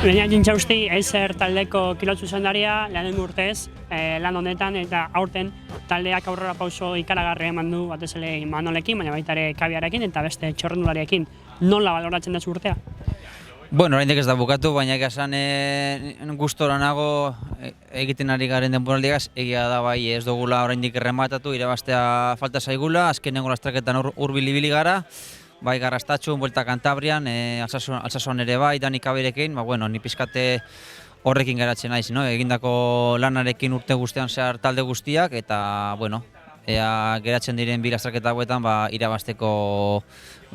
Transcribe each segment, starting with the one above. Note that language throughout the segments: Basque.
Baina Jintxausti, Eizer taldeko kilot zuzendaria lehen urtez, lan honetan eta aurten taldeak aurrera pauso ikaragarria eman du batez ere Imanolekin, baina baita ere Kabiarekin eta beste txorrendulariekin. Nola baloratzen dezu urtea? Bueno, oraindik ez da bukatu, baina esan gustora nago egiten ari garen denboraldiaz, egia da bai ez dugula oraindik errematatu, irabaztea falta zaigula, azkenengo lastraketan hurbil ibili gara. Bai Garrastatxun, Buelta Kantabrian, Altsasuan ere bai, Dani Kabirekin, bueno, ni pizkate horrekin geratzen naiz, no? Egindako lanarekin urte guztian zehar talde guztiak, eta, bueno, ea geratzen diren bi lastraketa hauetan, irabazteko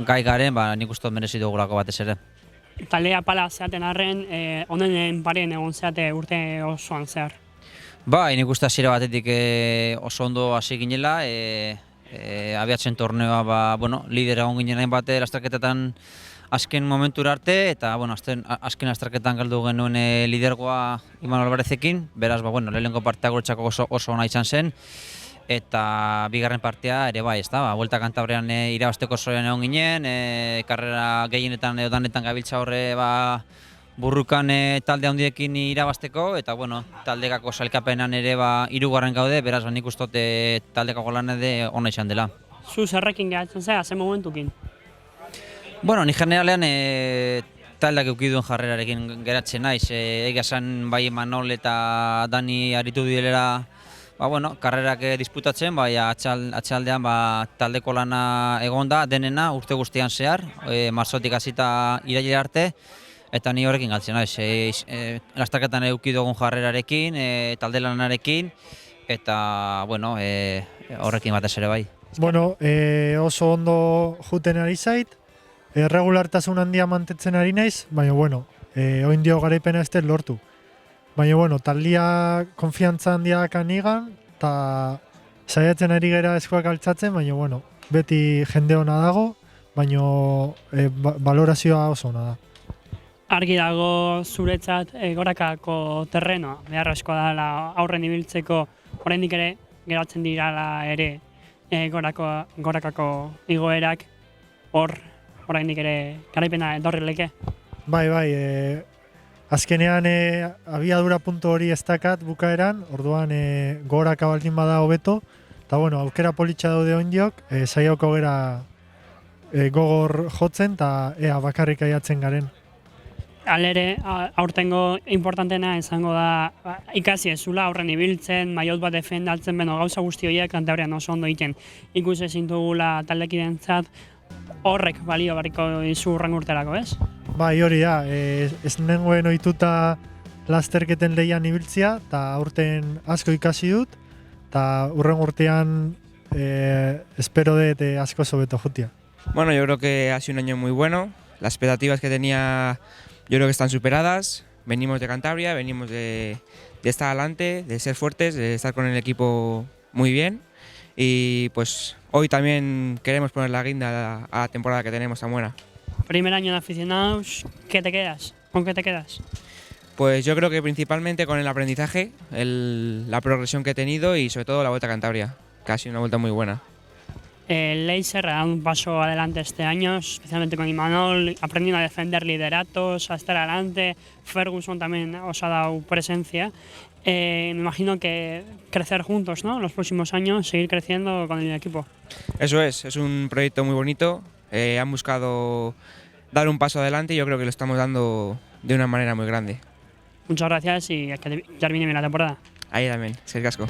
gai garen, nik uste merezi dugulako batez ere. Taldea pala zeaten arren, onenen paren egon zeate urte osoan zehar. Nik uste hasiera batetik oso ondo hasi ginela, abiatzen torneoa, lidera egon ginen hainbat lastraketetan azken momentura arte, eta azken lastraketan galdu genuen lidergoa Imanol Albarezekin, beraz, lehenengo partea guretzako oso ona izan zen, eta bigarren partea ere bai, Buelta Kantabrian irabazteko zorean egon ginen, karrera gehienetan edo danetan gabiltza horre burrukan talde handiekin irabazteko, eta taldekako sailkapenan ere hirugarren gaude, beraz nik uste dut taldekako lan ere ona izan dela. Zu zerrekin geratzen zera, ze momentukin? Ni generalean taldeak eukiduen jarrerarekin geratzen naiz, egia esan bai Manol eta Dani aritu direla karrerak disputatzen, atxaldean taldeko lana egon da, denena urte guztian zehar, marzotik hasita irailera arte, eta ni horrekin galtzen naiz, lastraketan eukidugun jarrerarekin, talde lanarekin, eta horrekin batez ere bai. Oso ondo juten ari zait, regulartasun handia mantetzen ari naiz, baina oin dio garaipena ez dut lortu. Baina taldia konfiantza handiak anigan, eta saiatzen ari gara eskuak altzatzen, baina beti jende ona dago, baina balorazioa oso ona da. Argi dago zuretzat Gorakako terrenoa, beharrezkoa dela aurren ibiltzeko, oraindik ere geratzen dirala ere Gorakako igoerak, oraindik ere garaipena etorri leke. Bai, azkenean abiadura puntu hori ez dakat bukaeran, orduan Goraka baldin bada hobeto, eta aukera politxa daude ondiok, saioko gera gogor jotzen, eta ea bakarrik aiatzen garen. Alere, aurtengo importantena izango da ikasi ezula aurren ibiltzen, maiot bat defendatzen, gauza guzti horiek Kantabrian oso ondo egiten. Ikusi ezin dugula taldekidentzat horrek balio barriko dizu hurrengo urterako, ez? Bai, hori da, ez nengoen ohituta lasterketen lehian ibiltzea, eta aurten asko ikasi dut, eta hurrengo urtean espero dut asko hobeto jotia. Yo creo que ha sido un año muy bueno, las expectativas que tenía yo creo que están superadas, venimos de Cantabria, venimos de estar adelante, de ser fuertes, de estar con el equipo muy bien y pues hoy también queremos poner la guinda a la temporada que tenemos tan buena. Primer año de aficionados, ¿qué te quedas? ¿Con qué te quedas? Pues yo creo que principalmente con el aprendizaje, la progresión que he tenido y sobre todo la Vuelta a Cantabria, que ha sido una vuelta muy buena. El Eizer ha dado un paso adelante este año, especialmente con Imanol, aprendiendo a defender lideratos, a estar adelante. Ferguson también os ha dado presencia. Me imagino que crecer juntos, ¿no? En los próximos años, seguir creciendo con el equipo. Eso es un proyecto muy bonito. Han buscado dar un paso adelante y yo creo que lo estamos dando de una manera muy grande. Muchas gracias y que termine bien la temporada. Ahí también, eskerrik asko.